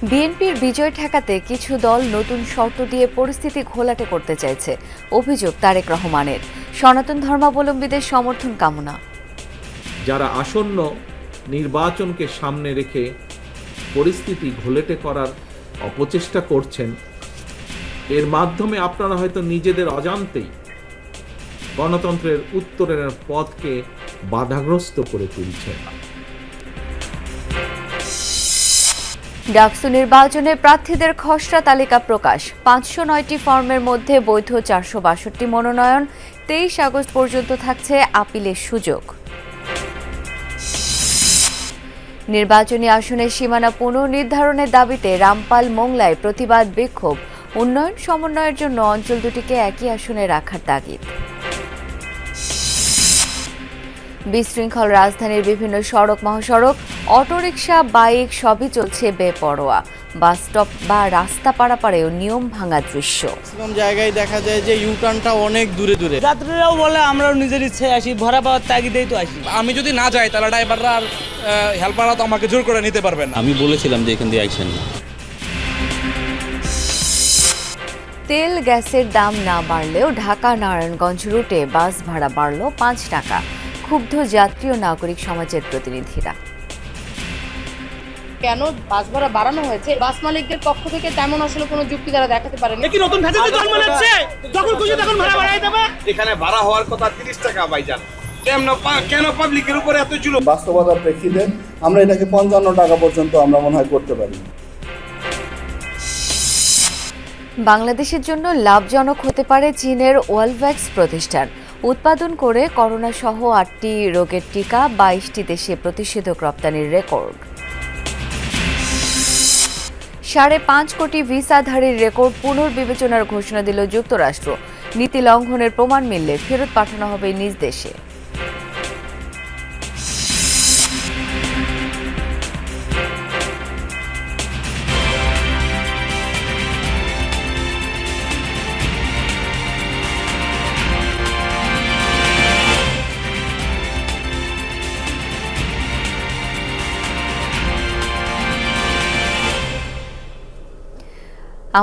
বিএনপির বিজয় ঠেকাতে কিছু দল নতুন শর্ত দিয়ে পরিস্থিতি ঘোলাটে করতে চাইছে, অভিযোগ তারেক রহমানের। সনাতন ধর্মাবলম্বীদের সমর্থন কামনা। যারা আসন্ন নির্বাচনকে সামনে রেখে পরিস্থিতি ঘোলাটে করার অপচেষ্টা করছেন, এর মাধ্যমে আপনারা হয়তো নিজেদের অজান্তেই গণতন্ত্রের উত্তরণের পথকে বাধাগ্রস্ত করে তুলছেন। ডাকসু নির্বাচনে প্রার্থীদের খসড়া তালিকা প্রকাশ। 509টি ফর্মের মধ্যে বৈধ 462 মনোনয়ন। 23 আগস্ট পর্যন্ত থাকছে আপিলের সুযোগ। নির্বাচনী আসনের সীমানা পুনর্নির্ধারণের দাবিতে রামপাল মোংলায় প্রতিবাদ বিক্ষোভ। উন্নয়ন সমন্বয়ের জন্য অঞ্চল দুটিকে একই আসনে রাখার তাগিদ। বিশৃঙ্খল রাজধানীর বিভিন্ন সড়ক মহাসড়ক, অটোরিকশা, বাইক সবই চলছে বেপরোয়া। বাস স্টপ বা রাস্তা পারাপারেও নিয়ম ভাঙা দৃশ্য। জায়গায় দেখা যায় যে ইউটার্নটা অনেক দূরে দূরে। যাত্রীরাও বলে আমরাও নিজের ইচ্ছায় আসি, ভরা পাওয়ার তাগিদেই তো আসি। আমি যদি না যাই তাহলে ড্রাইভাররা আর হেল্পাররা তো আমাকে জোর করে নিতে পারবেন না। আমি বলেছিলাম যে এখান দিয়ে আইসেন না। তেল গ্যাসের দাম না বাড়লেও ঢাকা নারায়ণগঞ্জ রুটে বাস ভাড়া বাড়ল 5 টাকা। ক্ষুব্ধ যাত্রী ও নাগরিক সমাজের প্রতিনিধিরা। কেন বাস ভাড়া বাড়ানো হয়েছে, বাস মালিকদের পক্ষ থেকে তেমন আসলে কোনো যুক্তি তারা দেখাতে পারেনি। কি নতুন ফ্যাসিলিটি জন্ম নিচ্ছে, যখন খুশি তখন ভাড়া বাড়াই দেবে। এখানে ভাড়া হওয়ার কথা 30 টাকা ভাইজান, কেন পাবলিকের উপরে এত জুলুম? বাস্তবতার প্রেক্ষিতে আমরা এটাকে 55 টাকা পর্যন্ত আমরা মনে হয় করতে পারি। বাংলাদেশের জন্য লাভজনক হতে পারে চীনের ওয়ালভ্যাক্স প্রতিষ্ঠান। উৎপাদন করে করোনা সহ 8টি রোগের টিকা 22টি দেশে প্রতিষেধক রপ্তানির রেকর্ড। 5.5 কোটি ভিসাধারীর রেকর্ড পুনর্বিবেচনার ঘোষণা দিল যুক্তরাষ্ট্র। নীতি লঙ্ঘনের প্রমাণ মিললে ফেরত পাঠানো হবে নিজ দেশে।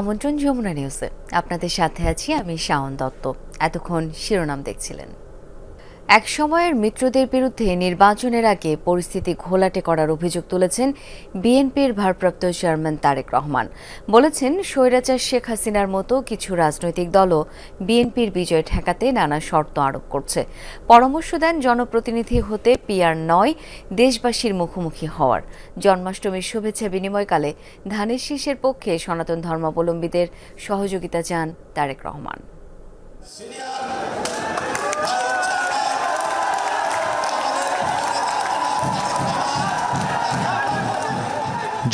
আমন্ত্রণ যমুনা নিউজে, আপনাদের সাথে আছি আমি শাওন দত্ত। এতক্ষণ শিরোনাম দেখছিলেন। এক সময়ের মিত্রদের বিরুদ্ধে নির্বাচনের আগে পরিস্থিতি ঘোলাটে করার অভিযোগ তুলেছেন বিএনপির ভারপ্রাপ্ত চেয়ারম্যান তারেক রহমান। বলেছেন, স্বৈরাচার শেখ হাসিনার মতো কিছু রাজনৈতিক দলও বিএনপির বিজয় ঠেকাতে নানা শর্ত আরোপ করছে। পরামর্শ দেন জনপ্রতিনিধি হতে পিআর নয়, দেশবাসীর মুখোমুখি হওয়ার। জন্মাষ্টমীর শুভেচ্ছা বিনিময়কালে ধানের শীষের পক্ষে সনাতন ধর্মাবলম্বীদের সহযোগিতা চান তারেক রহমান।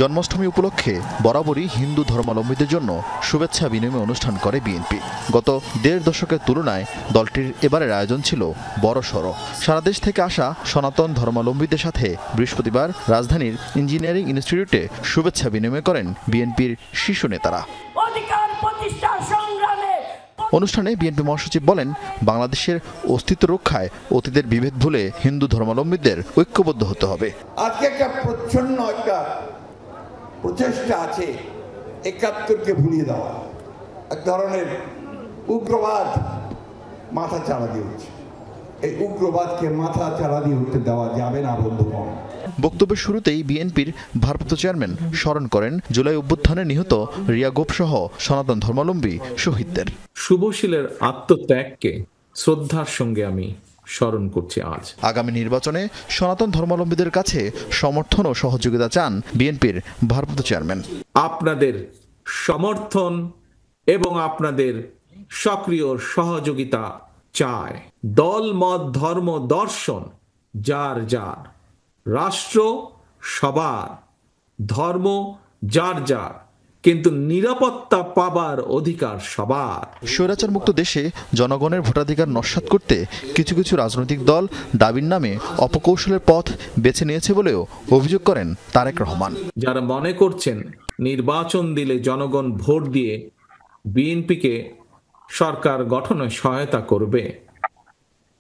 জন্মাষ্টমী উপলক্ষে বরাবরই হিন্দু ধর্মাবলম্বীদের জন্য শুভেচ্ছা বিনিময় অনুষ্ঠান করে বিএনপি। গত 1.5 দশকের তুলনায় দলটির এবারের আয়োজন ছিল বড়সড়। সারা দেশ থেকে আসা সনাতন ধর্মাবলম্বীদের সাথে বৃহস্পতিবার রাজধানীর ইঞ্জিনিয়ারিং ইনস্টিটিউটে শুভেচ্ছা বিনিময় করেন বিএনপির শীর্ষ নেতারা। অনুষ্ঠানে বিএনপি মহাসচিব বলেন, বাংলাদেশের অস্তিত্ব রক্ষায় অতীতের বিভেদ ভুলে হিন্দু ধর্মাবলম্বীদের ঐক্যবদ্ধ হতে হবে। আজকে একটা প্রচ্ছন্ন একটা প্রচেষ্টা আছে 71কে ভুলিয়ে দেওয়া, এক ধরনের উগ্রবাদ মাথা চাড়া দিয়ে উঠছে। এই উগ্রবাদকে মাথা চাড়া দিয়ে উঠতে দেওয়া যাবে না বন্ধুগণ। বক্তব্যের শুরুতেই বিএনপির ভারপ্রাপ্ত চেয়ারম্যান স্মরণ করেন জুলাই অভ্যুত্থানে নিহত রিয়া গোপ সহ সনাতন ধর্মাবলম্বী শহীদদের। শুভশীলের আত্মত্যাগকে শ্রদ্ধার সঙ্গে আমি স্মরণ করছি আজ। আগামী নির্বাচনে সনাতন ধর্মাবলম্বীদের কাছে সমর্থন ও সহযোগিতা চান বিএনপির ভারপ্রাপ্ত চেয়ারম্যান। আপনাদের সমর্থন এবং আপনাদের সক্রিয় সহযোগিতা চায়। দল, মত, ধর্ম, দর্শন যার যার, রাষ্ট্র সবার, ধর্ম যার যার, কিন্তু নিরাপত্তা পাবার অধিকার সবার। স্বৈরাচার মুক্ত দেশে জনগণের ভোটাধিকার নস্যাৎ করতে কিছু কিছু রাজনৈতিক দল দাবির নামে অপকৌশলের পথ বেছে নিয়েছে বলেও অভিযোগ করেন তারেক রহমান। যারা মনে করছেন নির্বাচন দিলে জনগণ ভোট দিয়ে বিএনপিকে সরকার গঠনে সহায়তা করবে,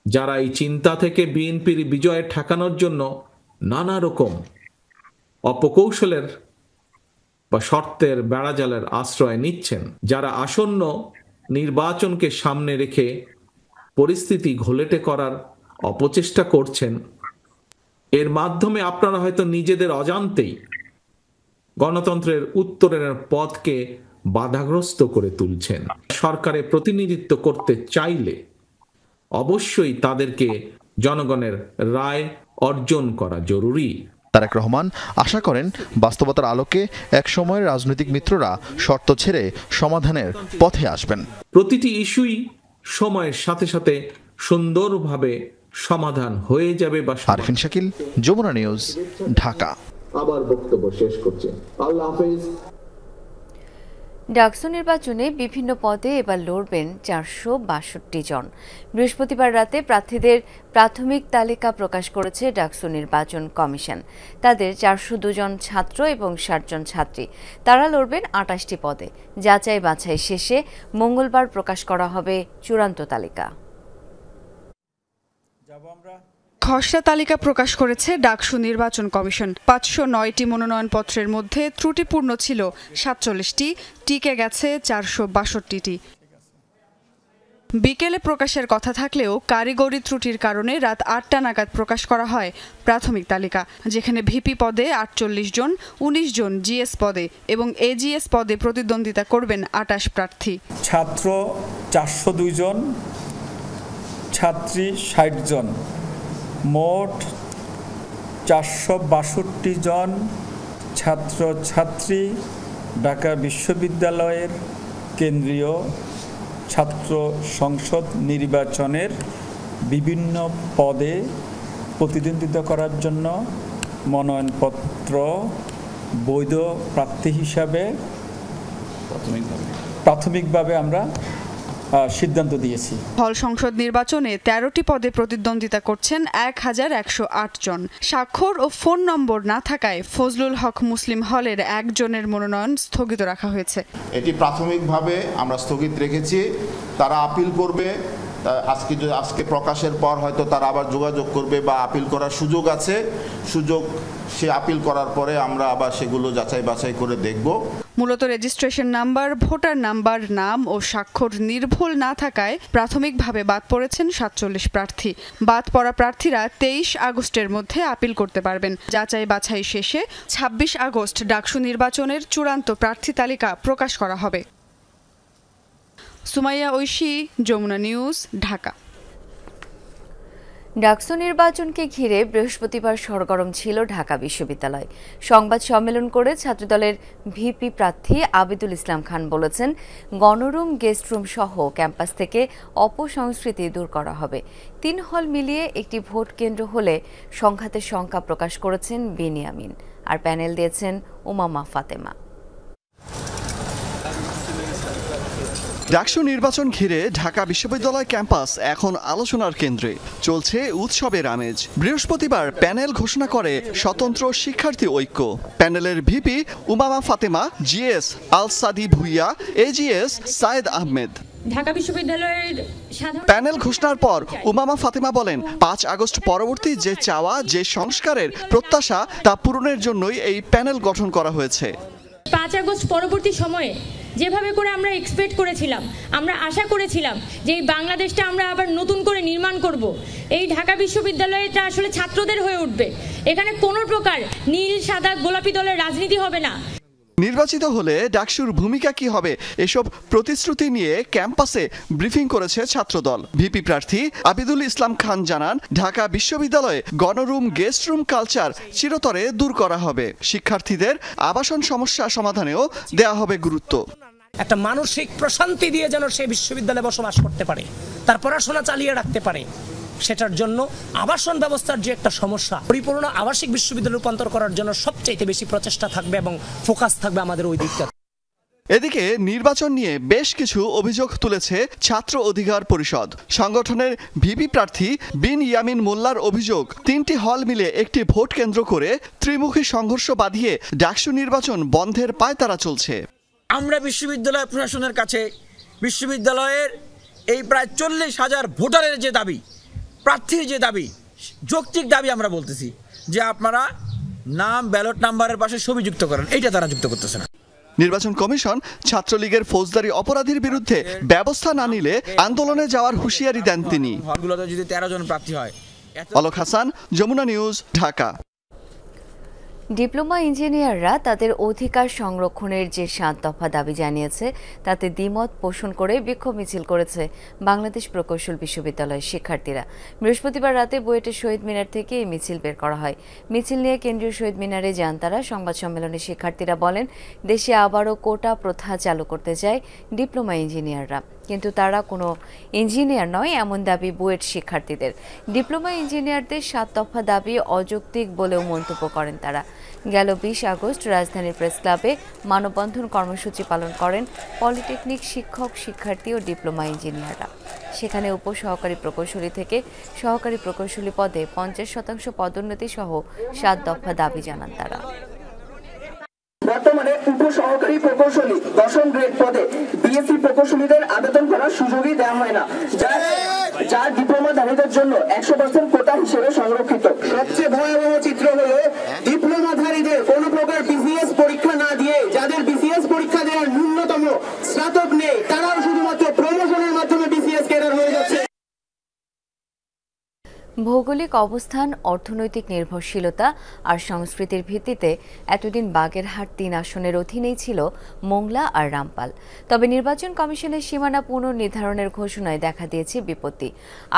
যারা এই চিন্তা থেকে বিএনপির বিজয় ঠেকানোর জন্য নানা রকম অপকৌশলের বা শর্তের বেড়াজালের আশ্রয় নিচ্ছেন, যারা আসন্ন নির্বাচনকে সামনে রেখে পরিস্থিতি ঘোলেটে করার অপচেষ্টা করছেন, এর মাধ্যমে আপনারা হয়তো নিজেদের অজান্তেই গণতন্ত্রের উত্তরণের পথকে বাধাগ্রস্ত করে তুলছেন। সরকারে প্রতিনিধিত্ব করতে চাইলে অবশ্যই তাদেরকে জনগণের রায় অর্জন করা জরুরি। তারেক রহমান আশা করেন বাস্তবতার আলোকে এক সময়ের রাজনৈতিক মিত্ররা শর্ত ছেড়ে সমাধানের পথে আসবেন। প্রতিটি ইস্যুই সময়ের সাথে সাথে সুন্দরভাবে সমাধান হয়ে যাবে। বা আরফিন শাকিল, যমুনা নিউজ, ঢাকা। আবার বক্তব্য শেষ করছে। আল্লাহ হাফেজ। ডাকসু নির্বাচনে বিভিন্ন পদে এবার লড়বেন 462 জন। বৃহস্পতিবার রাতে প্রার্থীদের প্রাথমিক তালিকা প্রকাশ করেছে ডাকসু নির্বাচন কমিশন। তাদের 402 জন ছাত্র এবং 60 জন ছাত্রী। তারা লড়বেন 28টি পদে। যাচাই বাছাই শেষে মঙ্গলবার প্রকাশ করা হবে চূড়ান্ত তালিকা। খসড়া তালিকা প্রকাশ করেছে ডাকসু নির্বাচন কমিশন। 509টি মনোনয়নপত্রের মধ্যে ত্রুটিপূর্ণ ছিল 47টি, টিকে গেছে 462টি। বিকেলে প্রকাশের কথা থাকলেও কারিগরি ত্রুটির কারণে রাত 8টা নাগাদ প্রকাশ করা হয় প্রাথমিক তালিকা, যেখানে ভিপি পদে 48 জন, 19 জন জিএস পদে এবং এজিএস পদে প্রতিদ্বন্দ্বিতা করবেন 28 প্রার্থী। ছাত্র 402 জন, ছাত্রী 60 জন, মোট 462 জন ছাত্র ছাত্রী ঢাকা বিশ্ববিদ্যালয়ের কেন্দ্রীয় ছাত্র সংসদ নির্বাচনের বিভিন্ন পদে প্রতিদ্বন্দ্বিতা করার জন্য মনোনয়নপত্র বৈধ প্রার্থী হিসাবে প্রাথমিকভাবে আমরা সিদ্ধান্ত দিয়েছি। হল সংসদ নির্বাচনে 13টি পদে প্রতিদ্বন্দ্বিতা করছেন 1108 জন। স্বাক্ষর ও ফোন নম্বর না থাকায় ফজলুল হক মুসলিম হলের একজনের মনোনয়ন স্থগিত রাখা হয়েছে। এটি প্রাথমিকভাবে আমরা স্থগিত রেখেছি। তারা আপিল করবে, আজকে প্রকাশের পর হয়তো তারা আবার যোগাযোগ করবে বা আপিল করার সুযোগ আছে। সে আপিল করার পরে আমরা আবার সেগুলো যাচাই বাছাই করে দেখব। মূলত রেজিস্ট্রেশন নাম্বার, ভোটার নাম্বার, নাম ও স্বাক্ষর নির্ভুল না থাকায় প্রাথমিকভাবে বাদ পড়েছেন 47 প্রার্থী। বাদ পড়া প্রার্থীরা 23 আগস্টের মধ্যে আপিল করতে পারবেন। যাচাই বাছাই শেষে 26 আগস্ট ডাকসু নির্বাচনের চূড়ান্ত প্রার্থী তালিকা প্রকাশ করা হবে। সুমাইয়া ঐশী, যমুনা নিউজ, ঢাকা। ডাকসু নির্বাচনকে ঘিরে বৃহস্পতিবার সরগরম ছিল ঢাকা বিশ্ববিদ্যালয়। সংবাদ সম্মেলন করে ছাত্রদলের ভিপি প্রার্থী আবিদুল ইসলাম খান বলেছেন, গণরুম, গেস্ট রুম সহ ক্যাম্পাস থেকে অপসংস্কৃতি দূর করা হবে। 3 হল মিলিয়ে একটি ভোট কেন্দ্র হলে সংঘাতের শঙ্কা প্রকাশ করেছেন বিনিয়ামিন, আর প্যানেল দিয়েছেন উমামা ফাতেমা। ডাকসু নির্বাচন ঘিরে ঢাকা বিশ্ববিদ্যালয় ক্যাম্পাস এখন আলোচনার কেন্দ্রে। চলছে উৎসবের আমেজ। বৃহস্পতিবার প্যানেল ঘোষণা করে স্বতন্ত্র শিক্ষার্থী ঐক্য। প্যানেলের ভিপি উমামা ফাতেমা, জিএস আল সাদি ভুইয়া, এজিএস সায়েদ আহমেদ। ঢাকা বিশ্ববিদ্যালয়ের প্যানেল ঘোষণার পর উমামা ফাতেমা বলেন, 5 আগস্ট পরবর্তী যে চাওয়া, যে সংস্কারের প্রত্যাশা, তা পূরণের জন্যই এই প্যানেল গঠন করা হয়েছে। 5 আগস্ট পরবর্তী সময়ে যেভাবে করে আমরা এক্সপেক্ট করেছিলাম, আমরা আশা করেছিলাম যে এই বাংলাদেশটা আমরা আবার নতুন করে নির্মাণ করব। এই ঢাকা বিশ্ববিদ্যালয়টা আসলে ছাত্রদের হয়ে উঠবে। এখানে কোনো প্রকার নীল, সাদা, গোলাপি দলের রাজনীতি হবে না। নির্বাচিত হলে ডাকসুর ভূমিকা কি হবে, এসব প্রতিশ্রুতি নিয়ে ক্যাম্পাসে ব্রিফিং করেছে ছাত্রদল। ভিপি প্রার্থী আবিদুল ইসলাম খান জানান, ঢাকা বিশ্ববিদ্যালয়ে গণরুম, গেস্ট রুম কালচার চিরতরে দূর করা হবে। শিক্ষার্থীদের আবাসন সমস্যা সমাধানেও দেয়া হবে গুরুত্ব। একটা মানসিক প্রশান্তি দিয়ে যেন সে বিশ্ববিদ্যালয়ে বসবাস করতে পারে, তার পড়াশোনা চালিয়ে রাখতে পারে, সেটার জন্য আবাসন ব্যবস্থার যে একটা সমস্যা, পরিপূর্ণ আবাসিক বিশ্ববিদ্যালয়ে রূপান্তর করার জন্য সবচাইতে বেশি প্রচেষ্টা থাকবে এবং ফোকাস থাকবে আমাদের ওই দিকটা। এদিকে নির্বাচন নিয়ে বেশ কিছু অভিযোগ তুলেছে ছাত্র অধিকার পরিষদ। সংগঠনের ভিপি প্রার্থী বিন ইয়ামিন মোল্লার অভিযোগ, 3টি হল মিলে একটি ভোট কেন্দ্র করে ত্রিমুখী সংঘর্ষ বাঁধিয়ে ডাকসু নির্বাচন বন্ধের পায়তারা চলছে। আমরা বিশ্ববিদ্যালয় প্রশাসনের কাছে বিশ্ববিদ্যালয়ের এই প্রায় 40,000 ভোটারের যে দাবি, প্রার্থীর যে দাবি, যৌক্তিক দাবি আমরা বলতেছি যে আপনারা নাম, ব্যালট নাম্বারের পাশে ছবি যুক্ত করেন, এইটা তারা যুক্ত করতেছে না। নির্বাচন কমিশন ছাত্রলীগের ফৌজদারি অপরাধীর বিরুদ্ধে ব্যবস্থা না নিলে আন্দোলনে যাওয়ার হুঁশিয়ারি দেন তিনি। হলগুলোতে যদি 13 জন প্রার্থী হয়। অলক হাসান, যমুনা নিউজ, ঢাকা। ডিপ্লোমা ইঞ্জিনিয়াররা তাদের অধিকার সংরক্ষণের যে 7 দফা দাবি জানিয়েছে তাতে দ্বিমত পোষণ করে বিক্ষোভ মিছিল করেছে বাংলাদেশ প্রকৌশল বিশ্ববিদ্যালয়ের শিক্ষার্থীরা। বৃহস্পতিবার রাতে বুয়েটের শহীদ মিনার থেকে এই মিছিল বের করা হয়। মিছিল নিয়ে কেন্দ্রীয় শহীদ মিনারে যান তারা। সংবাদ সম্মেলনে শিক্ষার্থীরা বলেন, দেশে আবারও কোটা প্রথা চালু করতে চায় ডিপ্লোমা ইঞ্জিনিয়াররা, কিন্তু তারা কোনো ইঞ্জিনিয়ার নয়, এমন দাবি বুয়েট শিক্ষার্থীদের। ডিপ্লোমা ইঞ্জিনিয়ারদের 7 দফা দাবি অযৌক্তিক বলেও মন্তব্য করেন তারা। গেল 20 আগস্ট রাজধানীর প্রেস ক্লাবে মানববন্ধন কর্মসূচি পালন করেন পলিটেকনিক শিক্ষক, শিক্ষার্থী ও ডিপ্লোমা ইঞ্জিনিয়াররা। সেখানে উপসহকারী প্রকৌশলী থেকে সহকারী প্রকৌশলী পদে 50% পদোন্নতি সহ 7 দফা দাবি জানান তারা। বর্তমানে উপসহকারী প্রকৌশলী 10ম গ্রেড পদে বিএসসি প্রকৌশলীদের আবেদন করার সুযোগই দেওয়া হয় না, যা ডিপ্লোমাধারীদের জন্য 100% কোটা হিসেবে সংরক্ষিত। সবচেয়ে ভয়াবহ চিত্র হলো ডিপ্লোমাধারীদের কোনো প্রকার বিসিএস পরীক্ষা না দিয়ে যাদের বিসিএস পরীক্ষা দেওয়ার ন্যূনতম স্নাতক নেই, তারাও শুধুমাত্র প্রমোশনের মাধ্যমে বিসিএস ক্যাডার হয়ে যাচ্ছে। ভৌগোলিক অবস্থান, অর্থনৈতিক নির্ভরশীলতা আর সংস্কৃতির ভিত্তিতে এতদিন বাগেরহাট 3 আসনের অধীনেই ছিল মোংলা আর রামপাল। তবে নির্বাচন কমিশনের সীমানা পুনর্নির্ধারণের ঘোষণায় দেখা দিয়েছে বিপত্তি।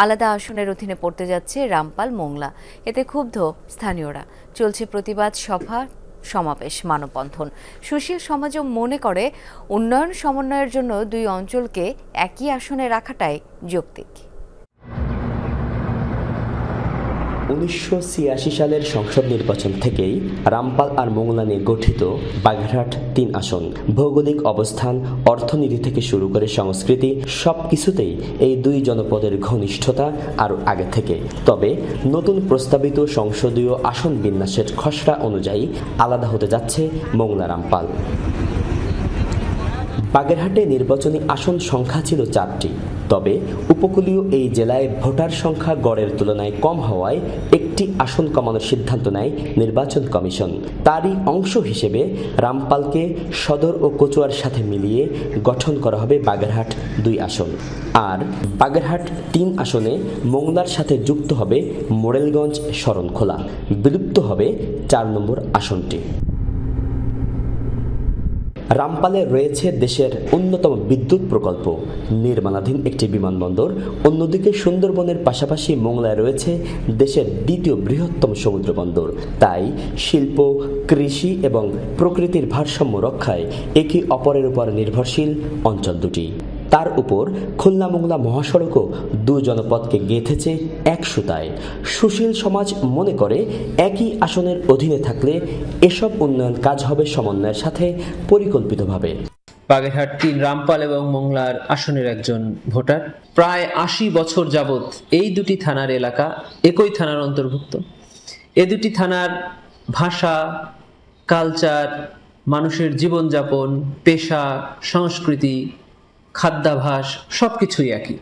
আলাদা আসনের অধীনে পড়তে যাচ্ছে রামপাল, মোংলা। এতে ক্ষুব্ধ স্থানীয়রা। চলছে প্রতিবাদ সভা, সমাবেশ, মানববন্ধন। সুশীল সমাজও মনে করে উন্নয়ন সমন্বয়ের জন্য 2 অঞ্চলকে একই আসনে রাখাটাই যৌক্তিক। 1986 সালের সংসদ নির্বাচন থেকেই রামপাল আর মোংলা নিয়ে গঠিত বাগেরহাট 3 আসন। ভৌগোলিক অবস্থান, অর্থনীতি থেকে শুরু করে সংস্কৃতি, সবকিছুতেই এই 2 জনপদের ঘনিষ্ঠতা আরও আগে থেকে। তবে নতুন প্রস্তাবিত সংসদীয় আসন বিন্যাসের খসড়া অনুযায়ী আলাদা হতে যাচ্ছে মোংলা, রামপাল। বাগেরহাটে নির্বাচনী আসন সংখ্যা ছিল 4টি। তবে উপকূলীয় এই জেলায় ভোটার সংখ্যা গড়ের তুলনায় কম হওয়ায় একটি আসন কমানোর সিদ্ধান্ত নেয় নির্বাচন কমিশন। তারই অংশ হিসেবে রামপালকে সদর ও কচুয়ার সাথে মিলিয়ে গঠন করা হবে বাগেরহাট 2 আসন। আর বাগেরহাট 3 আসনে মোংলার সাথে যুক্ত হবে মোড়েলগঞ্জ, শরণখোলা। বিলুপ্ত হবে 4 নম্বর আসনটি। রামপালে রয়েছে দেশের অন্যতম বিদ্যুৎ প্রকল্প, নির্মাণাধীন একটি বিমানবন্দর। অন্যদিকে সুন্দরবনের পাশাপাশি মোংলায় রয়েছে দেশের 2য় বৃহত্তম সমুদ্র বন্দর। তাই শিল্প, কৃষি এবং প্রকৃতির ভারসাম্য রক্ষায় একে অপরের উপর নির্ভরশীল অঞ্চল দুটি। তার উপর খুলনা মোংলা মহাসড়কও 2 জনপদকে গেঁথেছে এক সুতায়। সুশীল সমাজ মনে করে একই আসনের অধীনে থাকলে এসব উন্নয়ন কাজ হবে সমন্বয়ের সাথে পরিকল্পিতভাবে। বাগেরহাট 3 রামপাল এবং মোংলার আসনের একজন ভোটার। প্রায় 80 বছর যাবৎ এই 2টি থানার এলাকা একই থানার অন্তর্ভুক্ত। এই 2টি থানার ভাষা, কালচার, মানুষের জীবনযাপন, পেশা, সংস্কৃতি, খাদ্যাভাস সবকিছুই একই।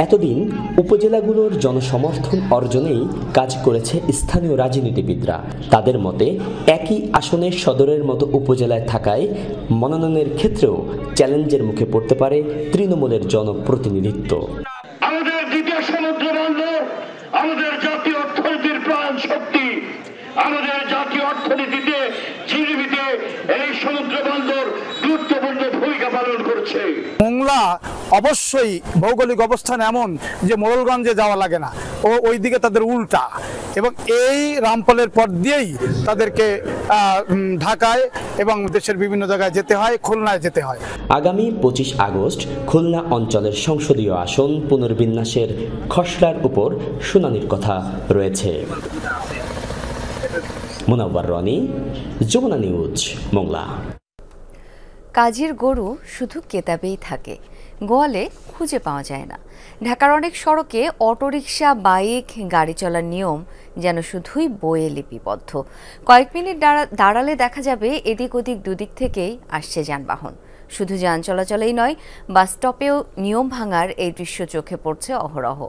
এতদিন উপজেলাগুলোর জনসমর্থন অর্জনেই কাজ করেছে স্থানীয় রাজনীতিবিদরা। তাদের মতে একই আসনে সদরের মতো উপজেলায় থাকায় মনোনয়নের ক্ষেত্রেও চ্যালেঞ্জের মুখে পড়তে পারে তৃণমূলের জনপ্রতিনিধিত্ব। আমাদের দ্বিতীয় সমুদ্র বন্দর আমাদের জাতীয় অর্থনীতির প্রাণ শক্তি। আমাদের জাতীয় অর্থনীতিতে, জিডিপিতে এই সমুদ্র বন্দর গুরুত্বপূর্ণ ভূমিকা পালন করছে। মোংলা অবশ্যই ভৌগোলিক অবস্থান এমন যে মোড়লগঞ্জে যাওয়া লাগে না, ও ওইদিকে তাদের উল্টা, এবং এই রামপালের পর দিয়েই তাদেরকে ঢাকায় এবং দেশের বিভিন্ন জায়গায় যেতে হয়, খুলনায় যেতে হয়। আগামী 25 আগস্ট খুলনা অঞ্চলের সংসদীয় আসন পুনর্বিন্যাসের খসড়ার উপর শুনানির কথা রয়েছে। মুনাওয়ার রনি, যমুনা নিউজ, মোংলা। কাজের গরু শুধু কেতাবেই থাকে, গোয়ালে খুঁজে পাওয়া যায় না। ঢাকার অনেক সড়কে অটোরিকশা, বাইক, গাড়ি চলার নিয়ম যেন শুধুই বইয়ে লিপিবদ্ধ। কয়েক মিনিট দাঁড়ালে দেখা যাবে এদিক ওদিক দুদিক থেকেই আসছে যানবাহন। শুধু যান চলাচলেই নয়, বাস স্টপেও নিয়ম ভাঙার এই দৃশ্য চোখে পড়ছে অহরহ।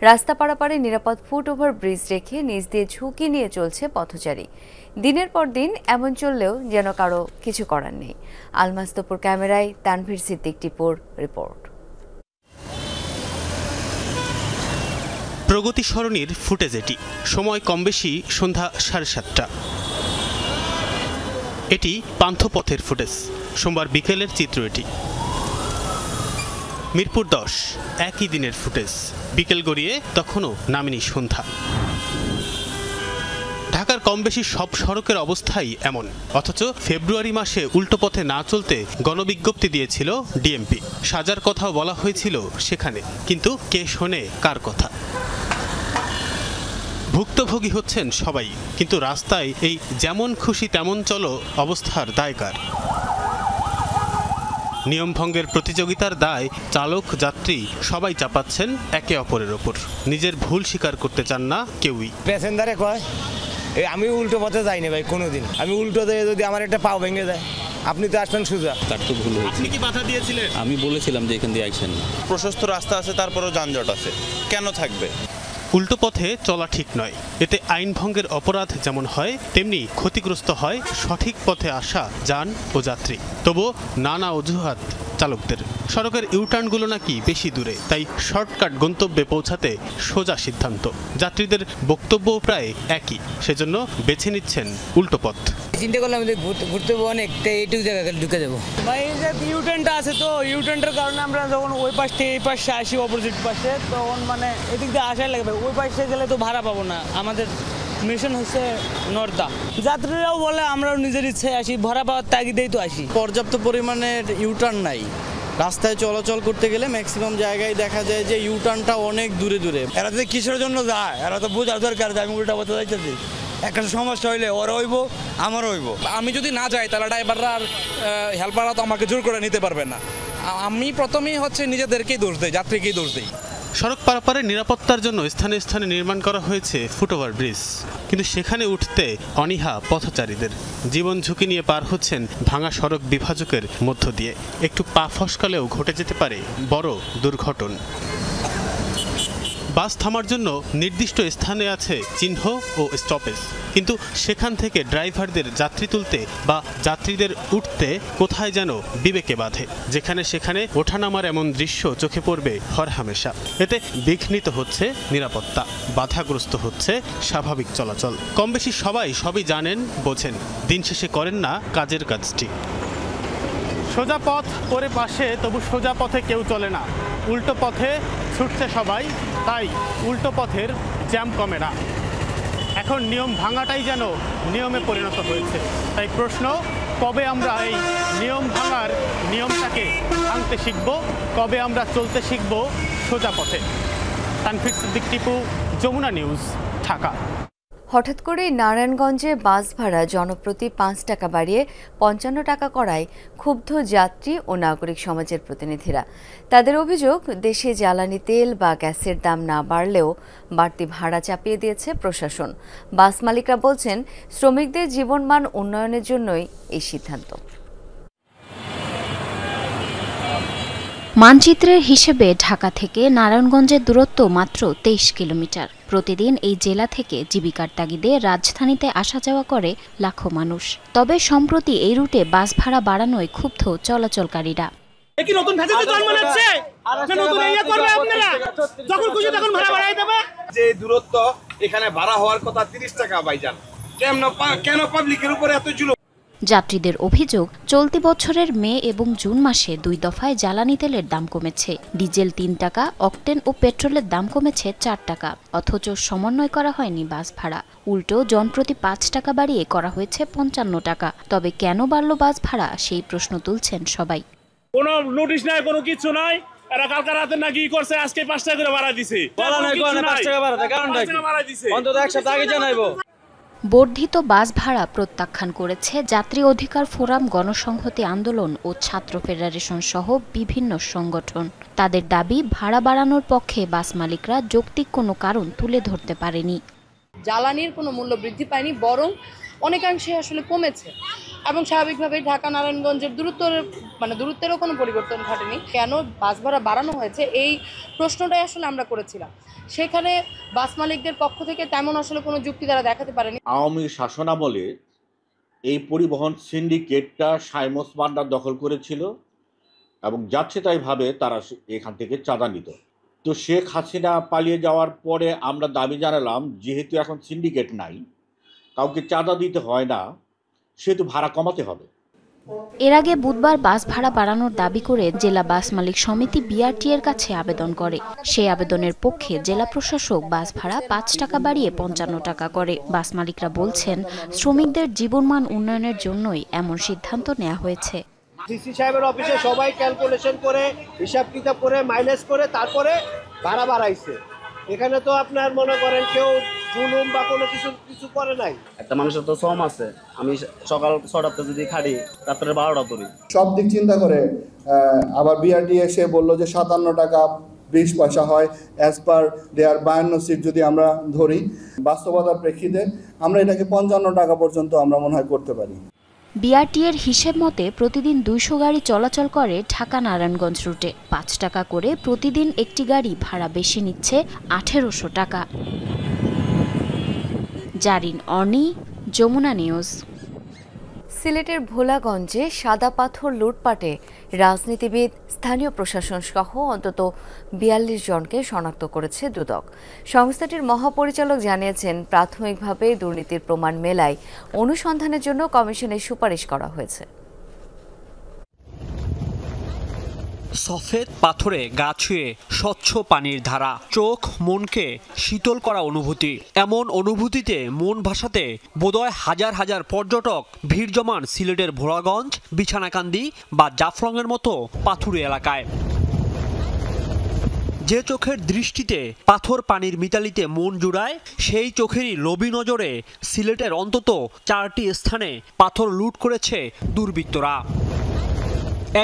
রাস্তা পারাপারে নিরাপদ ফুটওভার ব্রিজ রেখে নিচ দিয়ে ঝুঁকি নিয়ে চলছে পথচারী। দিনের পর দিন এমন চললেও যেন কারো কিছু করার নেই। আলমাস্তপুর ক্যামেরায় তানভীর সিদ্দিক টিপুর রিপোর্ট। প্রগতি সরণির ফুটেজ এটি। সময় কম বেশি সন্ধ্যা 7:30। এটি পান্থপথের ফুটেজ। সোমবার বিকেলের চিত্র এটি। মিরপুর 10 একই দিনের ফুটেজ। বিকেল গড়িয়ে তখনও নামেনি সন্ধ্যা। ঢাকার কম বেশি সব সড়কের অবস্থাই এমন, অথচ ফেব্রুয়ারি মাসে উল্টো পথে না চলতে গণবিজ্ঞপ্তি দিয়েছিল ডিএমপি। সাজার কথাও বলা হয়েছিল সেখানে, কিন্তু কে শোনে কার কথা? ভুক্তভোগী হচ্ছেন সবাই, কিন্তু রাস্তায় এই যেমন খুশি তেমন চলো অবস্থার দায় কার? নিয়ম ভঙ্গের প্রতিযোগিতার দায় চালক যাত্রী সবাই চাপাচ্ছেন একে অপরের ওপর। নিজের ভুল স্বীকার করতে চান না কেউই। প্যাসেঞ্জারে কয় আমি উল্টো পথে যাইনি ভাই, কোনোদিন আমি উল্টো দিয়ে যদি আমার একটা পাও ভেঙে যায়, আপনি তো আসবেন সোজা। তার তো ভুল হয়েছে। আপনি কি বাধা দিয়েছিলেন? আমি বলেছিলাম যে এখান দিয়ে আসেন না। প্রশস্ত রাস্তা আছে, তারপরেও যানজট আছে, কেন থাকবে? উল্টো পথে চলা ঠিক নয়। এতে আইন ভঙ্গের অপরাধ যেমন হয়, তেমনি ক্ষতিগ্রস্ত হয় সঠিক পথে আসা যান ও যাত্রী। তবুও নানা অজুহাত চালকদের। সড়কের ইউটার্নগুলো নাকি বেশি দূরে, তাই শর্টকাট গন্তব্যে পৌঁছাতে সোজা সিদ্ধান্ত। যাত্রীদের বক্তব্যও প্রায় একই, সেজন্য বেছে নিচ্ছেন উল্টো পথ। চিন্তা করলাম ঘুরতে অনেক, এইটুকু জায়গায় ঢুকে যাবো ভাই। এই যে ইউটার্নটা আছে, তো ইউটার্নটার কারণে আমরা যখন ওই পাশ থেকে এই পাশে আসি অপোজিট পাশে, তখন মানে এদিক দিয়ে আসাই লাগবে। ওই পাশে গেলে তো ভাড়া পাবো না। আমাদের মিশন হচ্ছে নর্দা। যাত্রীরাও বলে আমরাও নিজের ইচ্ছায় আসি, ভাড়া পাওয়ার তাগিদেই তো আসি। পর্যাপ্ত পরিমাণের ইউটার্ন নাই। রাস্তায় চলাচল করতে গেলে ম্যাক্সিমাম জায়গায় দেখা যায় যে ইউটার্নটা অনেক দূরে দূরে। এরা তো কিসের জন্য যায়, এরা তো বোঝার দরকার যে আমি উল্টা পথে যাইতেছি। একটা সমস্যা হইলে ওরা হইব, আমারও হইব। আমি যদি না যাই তাহলে ড্রাইভাররা আর হেল্পাররা তো আমাকে জোর করে নিতে পারবে না। আমি প্রথমেই নিজেদেরকেই দোষ দেই, যাত্রীকেই দোষ দেই। সড়ক পারাপারে নিরাপত্তার জন্য স্থানে স্থানে নির্মাণ করা হয়েছে ফুটওভার ব্রিজ, কিন্তু সেখানে উঠতে অনীহা পথচারীদের। জীবন ঝুঁকি নিয়ে পার হচ্ছেন ভাঙা সড়ক বিভাজকের মধ্য দিয়ে। একটু পা ফসকালেও ঘটে যেতে পারে বড় দুর্ঘটনা। বাস থামার জন্য নির্দিষ্ট স্থানে আছে চিহ্ন ও স্টপেজ, কিন্তু সেখান থেকে ড্রাইভারদের যাত্রী তুলতে বা যাত্রীদের উঠতে কোথায় যেন বিবেকে বাধে। যেখানে সেখানে ওঠানামার এমন দৃশ্য চোখে পড়বে হরহামেশা। এতে বিঘ্নিত হচ্ছে নিরাপত্তা, বাধাগ্রস্ত হচ্ছে স্বাভাবিক চলাচল। কম বেশি সবই জানেন, বোঝেন, দিন শেষে করেন না কাজের কাজটি। সোজা পথ পরে পাশে, তবু সোজা পথে কেউ চলে না। উল্টো পথে ছুটছে সবাই, তাই উল্টো পথের জ্যাম কমে না। এখন নিয়ম ভাঙাটাই যেন নিয়মে পরিণত হয়েছে। তাই প্রশ্ন, কবে আমরা এই নিয়ম ভাঙার নিয়মটাকে ভাঙতে শিখব? কবে আমরা চলতে শিখব সোজা পথে? তানভীর সিদ্দিক টিপু, যমুনা নিউজ, ঢাকা। হঠাৎ করে নারায়ণগঞ্জে বাস ভাড়া জনপ্রতি 5 টাকা বাড়িয়ে 55 টাকা করায় ক্ষুব্ধ যাত্রী ও নাগরিক সমাজের প্রতিনিধিরা। তাদের অভিযোগ, দেশে জ্বালানি তেল বা গ্যাসের দাম না বাড়লেও বাড়তি ভাড়া চাপিয়ে দিয়েছে প্রশাসন। বাস মালিকরা বলছেন, শ্রমিকদের জীবনমান উন্নয়নের জন্যই এই সিদ্ধান্ত। মানচিত্রের হিসেবে ঢাকা থেকে নারায়ণগঞ্জের দূরত্ব মাত্র 23 কিলোমিটার। প্রতিদিন এই জেলা থেকে জীবিকার তাগিদে রাজধানীতে আসা যাওয়া করে লাখো মানুষ। তবে সম্প্রতি এই রুটে বাস ভাড়া বাড়ানোয় ক্ষুব্ধ চলাচলকারীরা। যে দূরত্ব এখানে ভাড়া হওয়ার কথা 30 টাকা ভাইজান, কেন পাবলিকের উপরে এত জুলুম? যাত্রীদের অভিযোগ, চলতি বছরের মে এবং জুন মাসে 2 দফায় জ্বালানি তেলের দাম কমেছে। ডিজেল 3 টাকা, অকটেন ও পেট্রোলের দাম কমেছে 4 টাকা, অথচ সমন্বয় করা হয়নি বাস ভাড়া। উল্টো জনপ্রতি 5 টাকা বাড়িয়ে করা হয়েছে 55 টাকা। তবে কেন বাড়ল বাস ভাড়া, সেই প্রশ্ন তুলছেন সবাই। কোনো নোটিশ নাই, কোনো কিছু নাই। এরা কালকে রাতে নাকি করছে, আজকে 5 টাকা করে বাড়া দিছে। বলা নাই কোন 5 টাকা বাড়াতে, কারণটা কি? অন্তত এক সপ্তাহ আগে জানাইবো। বর্ধিত বাস ভাড়া প্রত্যাখ্যান করেছে যাত্রী অধিকার ফোরাম, গণসংহতি আন্দোলন ও ছাত্র ফেডারেশন সহ বিভিন্ন সংগঠন। তাদের দাবি, ভাড়া বাড়ানোর পক্ষে বাস মালিকরা যৌক্তিক কোনো কারণ তুলে ধরতে পারেনি। জ্বালানির কোনো মূল্য বৃদ্ধি পায়নি, বরং অনেকাংশে আসলে কমেছে। এবং স্বাভাবিকভাবেই ঢাকা নারায়ণগঞ্জের দূরত্বেরও কোনো পরিবর্তন ঘটেনি। কেন বাস ভাড়া বাড়ানো হয়েছে এই প্রশ্নটাই আসলে আমরা করেছিলাম। সেখানে বাস মালিকদের পক্ষ থেকে তেমন আসলে কোনো যুক্তি তারা দেখাতে পারেনি। আওয়ামী শাসনামলে এই পরিবহন সিন্ডিকেটটা সাইমস ভান্ডার দখল করেছিল এবং যাচ্ছে তাই ভাবে তারা এখান থেকে চাঁদা নিত। তো শেখ হাসিনা পালিয়ে যাওয়ার পরে আমরা দাবি জানালাম, যেহেতু এখন সিন্ডিকেট নাই, কাউকে চাঁদা দিতে হয় না, সেহেতু ভাড়া কমাতে হবে। এর আগে বুধবার বাস ভাড়া বাড়ানোর দাবি করে জেলা বাস মালিক সমিতি বিআরটি এর কাছে আবেদন করে। সেই আবেদনের পক্ষে জেলা প্রশাসক বাস ভাড়া 5 টাকা বাড়িয়ে 55 টাকা করে। বাস মালিকরা বলছেন, শ্রমিকদের জীবনমান উন্নয়নের জন্যই এমন সিদ্ধান্ত নেওয়া হয়েছে। ডিসি সাহেবের অফিসে সবাই ক্যালকুলেশন করে, হিসাব কিতাব করে, মাইলেজ করে তারপরে ভাড়া বাড়াইছে। এখানে তো আপনার মনে করেন কেউ জুলুম বা কোনো কিছু করে নাই। একটা মানুষের তো শ্রম আছে। আমি সকাল 6টাতে যদি খাড়ি, রাত্রে 12টা করি, সব দিক চিন্তা করে আবার বিআরটি এসে বললো যে 57 টাকা 20 পয়সা হয় অ্যাজ পার দেয়ার 52 সিট যদি আমরা ধরি। বাস্তবতার প্রেক্ষিতে আমরা এটাকে 55 টাকা পর্যন্ত আমরা মনে হয় করতে পারি। বিআরটি এর হিসেব মতে প্রতিদিন 200 গাড়ি চলাচল করে ঢাকা নারায়ণগঞ্জ রুটে। 5 টাকা করে প্রতিদিন একটি গাড়ি ভাড়া বেশি নিচ্ছে 1800 টাকা। জারিন অনি, যমুনা নিউজ। সিলেটের ভোলাগঞ্জে সাদা পাথর লুটপাটে রাজনীতিবিদ, স্থানীয় প্রশাসন সহ অন্তত 42 জনকে শনাক্ত করেছে দুদক। সংস্থাটির মহাপরিচালক জানিয়েছেন, প্রাথমিকভাবে দুর্নীতির প্রমাণ মেলায় অনুসন্ধানের জন্য কমিশনের সুপারিশ করা হয়েছে। সফেদ পাথরে গা ছুঁয়ে স্বচ্ছ পানির ধারা, চোখ মনকে শীতল করা অনুভূতি। এমন অনুভূতিতে মন ভাসাতে বোধহয় হাজার হাজার পর্যটক ভিড় জমান সিলেটের ভোলাগঞ্জ, বিছানাকান্দি বা জাফলংয়ের মতো পাথুরে এলাকায়। যে চোখের দৃষ্টিতে পাথর পানির মিতালিতে মন জুড়ায়, সেই চোখেরই লোভী নজরে সিলেটের অন্তত 4টি স্থানে পাথর লুট করেছে দুর্বৃত্তরা।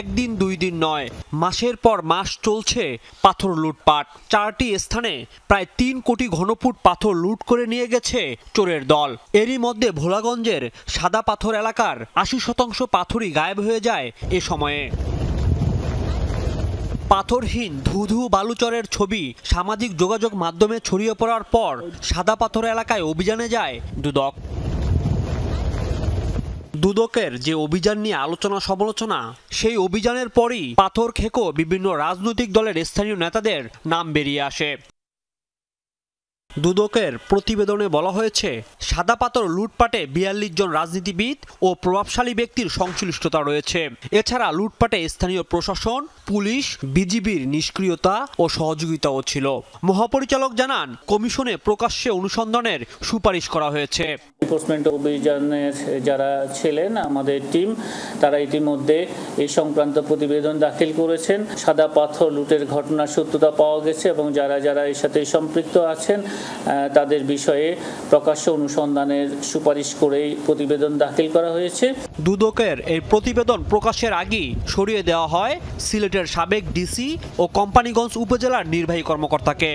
একদিন 2 দিন নয়, মাসের পর মাস চলছে পাথর লুটপাট। 4টি স্থানে প্রায় 3 কোটি ঘনফুট পাথর লুট করে নিয়ে গেছে চোরের দল। এরই মধ্যে ভোলাগঞ্জের সাদা পাথর এলাকার 80% পাথরই গায়েব হয়ে যায় এ সময়ে। পাথরহীন ধুধু বালুচরের ছবি সামাজিক যোগাযোগ মাধ্যমে ছড়িয়ে পড়ার পর সাদা পাথর এলাকায় অভিযানে যায় দুদক। দুদকের যে অভিযান নিয়ে আলোচনা সমালোচনা, সেই অভিযানের পরই পাথর খেকো বিভিন্ন রাজনৈতিক দলের স্থানীয় নেতাদের নাম বেরিয়ে আসে। দুদকের প্রতিবেদনে বলা হয়েছে, সাদা পাথর লুটপাটে 42 জন রাজনীতিবিদ ও প্রভাবশালী ব্যক্তির সংশ্লিষ্টতা রয়েছে। এছাড়া লুটপাটে স্থানীয় প্রশাসন, পুলিশ, বিজিবির নিষ্ক্রিয়তা ও সহযোগিতাও ছিল। মহাপরিচালক জানান, কমিশনে প্রকাশ্যে অনুসন্ধানের সুপারিশ করা হয়েছে। এনফোর্সমেন্ট অভিযানের যারা ছিলেন আমাদের টিম, তারা ইতিমধ্যে এই সংক্রান্ত প্রতিবেদন দাখিল করেছেন। সাদা পাথর লুটের ঘটনার সত্যতা পাওয়া গেছে এবং যারা যারা এর সাথে সম্পৃক্ত আছেন তাদের বিষয়ে প্রকাশ্য অনুসন্ধানের সুপারিশ করেই প্রতিবেদন দাখিল করা হয়েছে। দুদকের এই প্রতিবেদন প্রকাশের আগেই সরিয়ে দেওয়া হয় সিলেটের সাবেক ডিসি ও কোম্পানিগঞ্জ উপজেলার নির্বাহী কর্মকর্তাকে।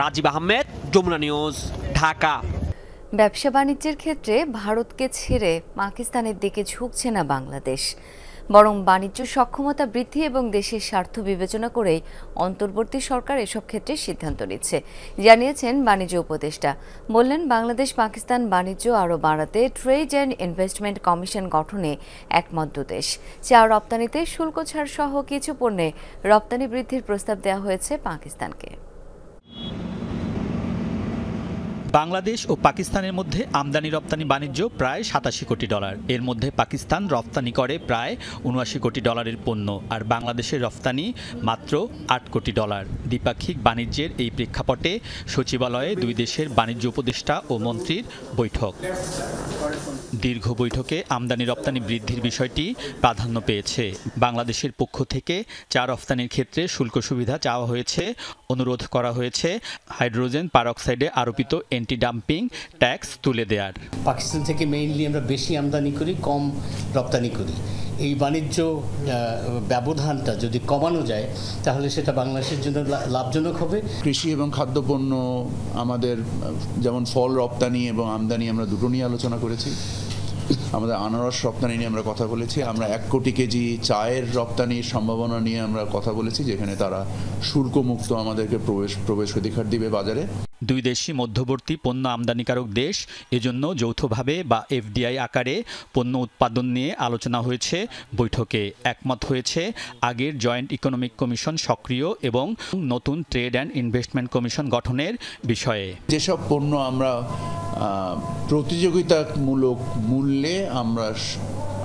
রাজীব আহমেদ, যমুনা নিউজ, ঢাকা। ব্যবসা বাণিজ্যের ক্ষেত্রে ভারতকে ছেড়ে পাকিস্তানের দিকে ঝুঁকছে না বাংলাদেশ, বরং বাণিজ্য সক্ষমতা বৃদ্ধি এবং দেশের স্বার্থ বিবেচনা করেই অন্তর্বর্তী সরকার এসব ক্ষেত্রে সিদ্ধান্ত নিচ্ছে, জানিয়েছেন বাণিজ্য উপদেষ্টা। বললেন, বাংলাদেশ পাকিস্তান বাণিজ্য আরও বাড়াতে ট্রেড অ্যান্ড ইনভেস্টমেন্ট কমিশন গঠনে একমত দুদেশ। চা রপ্তানিতে শুল্ক ছাড় সহ কিছু পণ্যে রপ্তানি বৃদ্ধির প্রস্তাব দেওয়া হয়েছে পাকিস্তানকে। বাংলাদেশ ও পাকিস্তানের মধ্যে আমদানি রপ্তানি বাণিজ্য প্রায় 87 কোটি ডলার। এর মধ্যে পাকিস্তান রপ্তানি করে প্রায় 79 কোটি ডলারের পণ্য, আর বাংলাদেশের রপ্তানি মাত্র 8 কোটি ডলার। দ্বিপাক্ষিক বাণিজ্যের এই প্রেক্ষাপটে সচিবালয়ে দুই দেশের বাণিজ্য উপদেষ্টা ও মন্ত্রীর বৈঠক। দীর্ঘ বৈঠকে আমদানি রপ্তানি বৃদ্ধির বিষয়টি প্রাধান্য পেয়েছে। বাংলাদেশের পক্ষ থেকে চা রপ্তানির ক্ষেত্রে শুল্ক সুবিধা চাওয়া হয়েছে, অনুরোধ করা হয়েছে হাইড্রোজেন পারঅক্সাইডে আরোপিত অ্যান্টি ডাম্পিং ট্যাক্স তুলে দেওয়ার। পাকিস্তান থেকে মেইনলি আমরা বেশি আমদানি করি, কম রপ্তানি করি। এই বাণিজ্য ব্যবধানটা যদি কমানো যায় তাহলে সেটা বাংলাদেশের জন্য লাভজনক হবে। কৃষি এবং খাদ্যপণ্য আমাদের যেমন ফল রপ্তানি এবং আমদানি আমরা দুটো নিয়ে আলোচনা করেছি। আমাদের আনারস রপ্তানি নিয়ে আমরা কথা বলেছি, আমরা 1 কোটি কেজি চায়ের রপ্তানির সম্ভাবনা নিয়ে আমরা কথা বলেছি, যেখানে তারা শুল্কমুক্ত আমাদেরকে প্রবেশ অধিকার দিবে বাজারে। দুই দেশই মধ্যবর্তী পণ্য আমদানিকারক দেশ, এজন্য যৌথভাবে বা এফডিআই আকারে পণ্য উৎপাদন নিয়ে আলোচনা হয়েছে। বৈঠকে একমত হয়েছে আগের জয়েন্ট ইকোনমিক কমিশন সক্রিয় এবং নতুন ট্রেড অ্যান্ড ইনভেস্টমেন্ট কমিশন গঠনের বিষয়ে। যেসব পণ্য আমরা প্রতিযোগিতামূলক মূল্যে আমরা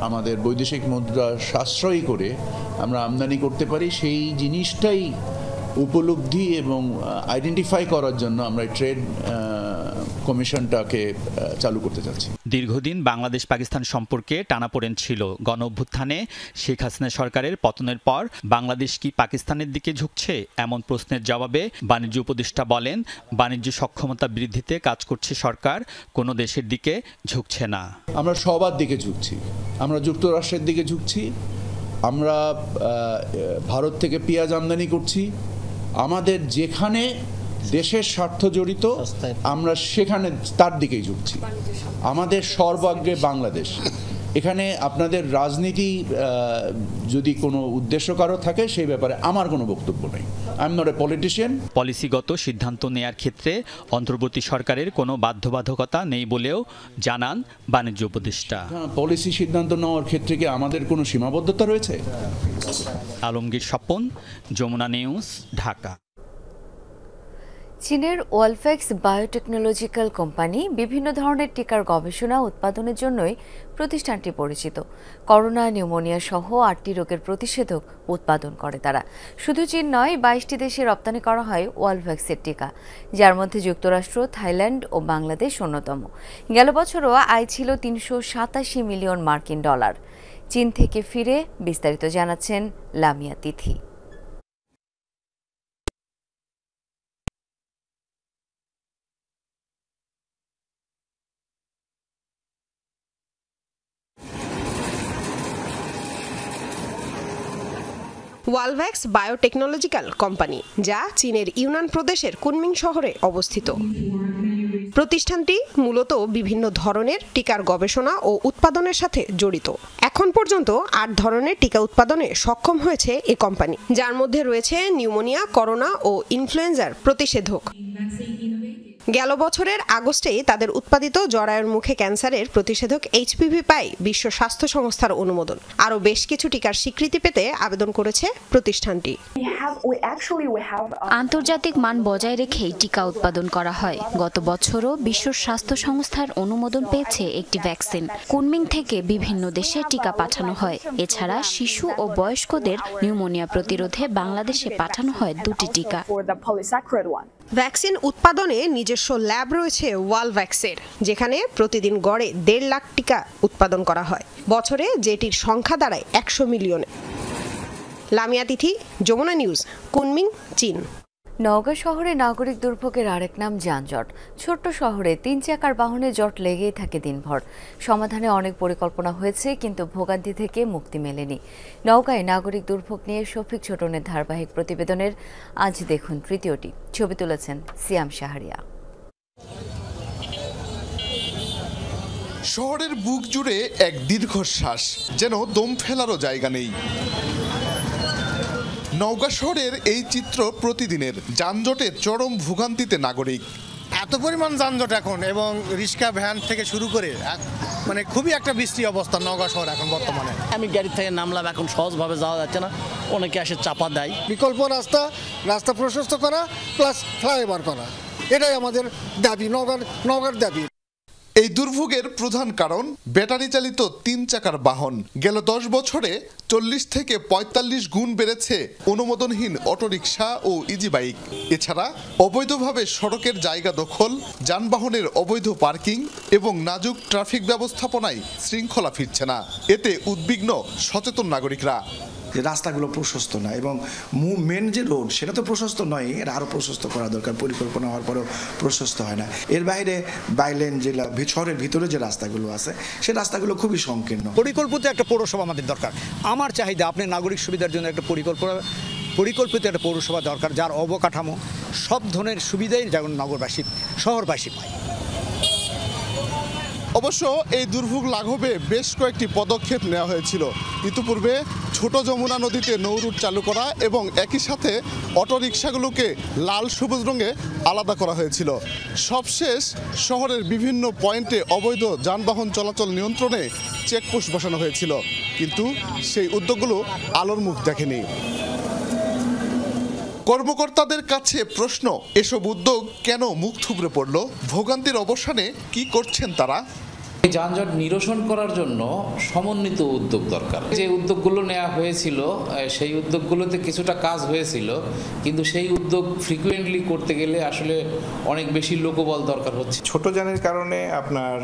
আমাদের বৈদেশিক মুদ্রা সাশ্রয়ী করে আমরা আমদানি করতে পারি, সেই জিনিসটাই উপলব্ধি এবং আইডেন্টিফাই করার জন্য আমরা ট্রেড কমিশনটাকে চালু করতে যাচ্ছি। দীর্ঘদিন বাংলাদেশ পাকিস্তান সম্পর্কে টানাপোড়েন ছিল। গণঅভ্যুত্থানে শেখ হাসিনা সরকারের পতনের পর বাংলাদেশ কি পাকিস্তানের দিকে ঝুঁকছে, এমন প্রশ্নের জবাবে বাণিজ্য উপদেষ্টা বলেন, বাণিজ্য সক্ষমতা বৃদ্ধিতে কাজ করছে সরকার, কোনো দেশের দিকে ঝুঁকছে না। আমরা সবার দিকে ঝুঁকছি, আমরা যুক্তরাষ্ট্রের দিকে ঝুঁকছি, আমরা ভারত থেকে পেঁয়াজ আমদানি করছি, আমাদের যেখানে দেশের স্বার্থ জড়িত আমরা সেখানে তার দিকেই ঝুঁকছি। আমাদের সর্বাগ্রে বাংলাদেশ। এখানে আপনাদের রাজনীতি যদি কোনো উদ্দেশ্য কারো থাকে সেই ব্যাপারে আমার কোনো বক্তব্য নেই। I am not a politician. পলিসিগত সিদ্ধান্ত নেয়ার ক্ষেত্রে অন্তর্বর্তী সরকারের কোনো বাধ্যবাধকতা নেই বলেও জানান বাণিজ্য উপদেষ্টা। পলিসি সিদ্ধান্ত নেওয়ার ক্ষেত্রে কি আমাদের কোনো সীমাবদ্ধতা রয়েছে? আলমগীর স্বপন, যমুনা নিউজ, ঢাকা। চীনের ওয়ালফ্যাক্স বায়োটেকনোলজিক্যাল কোম্পানি বিভিন্ন ধরনের টিকার গবেষণা উৎপাদনের জন্যই প্রতিষ্ঠানটি পরিচিত। করোনা, নিউমোনিয়া সহ 8টি রোগের প্রতিষেধক উৎপাদন করে তারা। শুধু চীন নয়, 22টি দেশে রপ্তানি করা হয় ওয়ালফ্যাক্সের টিকা, যার মধ্যে যুক্তরাষ্ট্র, থাইল্যান্ড ও বাংলাদেশ অন্যতম। গেল বছরও আয় ছিল 387 মিলিয়ন মার্কিন ডলার। চীন থেকে ফিরে বিস্তারিত জানাচ্ছেন লামিয়া তিথি। ওয়ালভ্যাক্স বায়োটেকনোলজিক্যাল কোম্পানি, যা চীনের ইউনান প্রদেশের কুনমিং শহরে অবস্থিত। প্রতিষ্ঠানটি মূলত বিভিন্ন ধরনের টিকার গবেষণা ও উৎপাদনের সাথে জড়িত। এখন পর্যন্ত 8 ধরনের টিকা উৎপাদনে সক্ষম হয়েছে এই কোম্পানি, যার মধ্যে রয়েছে নিউমোনিয়া, করোনা ও ইনফ্লুয়েঞ্জার প্রতিষেধক। গেল বছরের আগস্টেই তাদের উৎপাদিত জরায়ুর মুখে ক্যান্সারের প্রতিষেধক HPV পায় বিশ্ব স্বাস্থ্য সংস্থার অনুমোদন। আরও বেশ কিছু টিকার স্বীকৃতি পেতে আবেদন করেছে প্রতিষ্ঠানটি। আন্তর্জাতিক মান বজায় রেখেই টিকা উৎপাদন করা হয়। গত বছরও বিশ্ব স্বাস্থ্য সংস্থার অনুমোদন পেয়েছে একটি ভ্যাকসিন। কুনমিং থেকে বিভিন্ন দেশে টিকা পাঠানো হয়। এছাড়া শিশু ও বয়স্কদের নিউমোনিয়া প্রতিরোধে বাংলাদেশে পাঠানো হয় 2টি টিকা। ভ্যাকসিন উৎপাদনে নিজস্ব ল্যাব রয়েছে ওয়ালভ্যাক্সের, যেখানে প্রতিদিন গড়ে 1.5 লাখ টিকা উৎপাদন করা হয়। বছরে যেটির সংখ্যা দাঁড়ায় 100 মিলিয়নে। লামিয়া তিথি, যমুনা নিউজ, কুনমিং, চীন। নওগাঁ শহরে নাগরিক দুর্ভোগের আরেক নাম যানজট। ছোট্ট শহরে 3 চাকার বাহনে জট লেগেই থাকে দিনভর। সমাধানে অনেক পরিকল্পনা হয়েছে, কিন্তু ভোগান্তি থেকে মুক্তি মেলেনি। নওগাঁয় নাগরিক দুর্ভোগ নিয়ে শফিক ছোটনের ধারাবাহিক প্রতিবেদনের আজ দেখুন তৃতীয়টি। ছবি তুলেছেন সিয়াম শাহরিয়া। শহরের বুক জুড়ে এক দীর্ঘশ্বাস, যেন দম ফেলারও জায়গা নেই। নওগাঁ শহরের এই চিত্র প্রতিদিনের। যানজটের চরম ভোগান্তিতে নাগরিক। এত পরিমাণ যানজট এখন, এবং রিক্সা ভ্যান থেকে শুরু করে মানে খুবই একটা বৃষ্টি অবস্থা নওগাঁ শহর এখন বর্তমানে। আমি গাড়ি থেকে নামলাম, এখন সহজভাবে যাওয়া যাচ্ছে না, অনেকে আসে চাপা দেয়। বিকল্প রাস্তা প্রশস্ত করা প্লাস ফ্লাইওভার করা, এটাই আমাদের দাবি, নওগাঁর দাবি। এই দুর্ভোগের প্রধান কারণ ব্যাটারি চালিত 3 চাকার বাহন। গেল 10 বছরে 40 থেকে 45 গুণ বেড়েছে অনুমোদনহীন অটোরিকশা ও ইজি বাইক। এছাড়া অবৈধভাবে সড়কের জায়গা দখল, যানবাহনের অবৈধ পার্কিং এবং নাজুক ট্রাফিক ব্যবস্থাপনায় শৃঙ্খলা ফিরছে না। এতে উদ্বিগ্ন সচেতন নাগরিকরা। যে রাস্তাগুলো প্রশস্ত না, এবং মেন যে রোড সেটা তো প্রশস্ত নয়, এটা আরও প্রশস্ত করা দরকার। পরিকল্পনা হওয়ার পরেও প্রশস্ত হয় না। এর বাইরে বাইলেন জেলা শহরের ভিতরে যে রাস্তাগুলো আছে সেই রাস্তাগুলো খুবই সংকীর্ণ। পরিকল্পিত একটা পৌরসভা আমাদের দরকার। আমার চাহিদা আপনি নাগরিক সুবিধার জন্য একটা পরিকল্পিত একটা পৌরসভা দরকার, যার অবকাঠামো সব ধরনের সুবিধাই যেমন নগরবাসী শহরবাসী পায়। অবশ্য এই দুর্ভোগ লাঘবে বেশ কয়েকটি পদক্ষেপ নেওয়া হয়েছিল। ইতিপূর্বে ছোট যমুনা নদীতে নৌরুট চালু করা এবং একই সাথে অটোরিকশাগুলোকে লাল সবুজ রঙে আলাদা করা হয়েছিল। সবশেষ শহরের বিভিন্ন পয়েন্টে অবৈধ যানবাহন চলাচল নিয়ন্ত্রণে চেকপোস্ট বসানো হয়েছিল, কিন্তু সেই উদ্যোগগুলো আলোর মুখ দেখেনি। কর্মকর্তাদের কাছে প্রশ্ন, এসব উদ্যোগ কেন মুখ থুবড়ে পড়ল? ভোগান্তির অবসানে কি করছেন তারা? যানজট নিরসন করার জন্য সমন্বিত উদ্যোগ দরকার। যে উদ্যোগগুলো নেওয়া হয়েছিল সেই উদ্যোগগুলোতে কিছুটা কাজ হয়েছিল, কিন্তু সেই উদ্যোগ ফ্রিকুয়েন্টলি করতে গেলে আসলে অনেক বেশি লোকবল দরকার হচ্ছে। ছোট যানের কারণে আপনার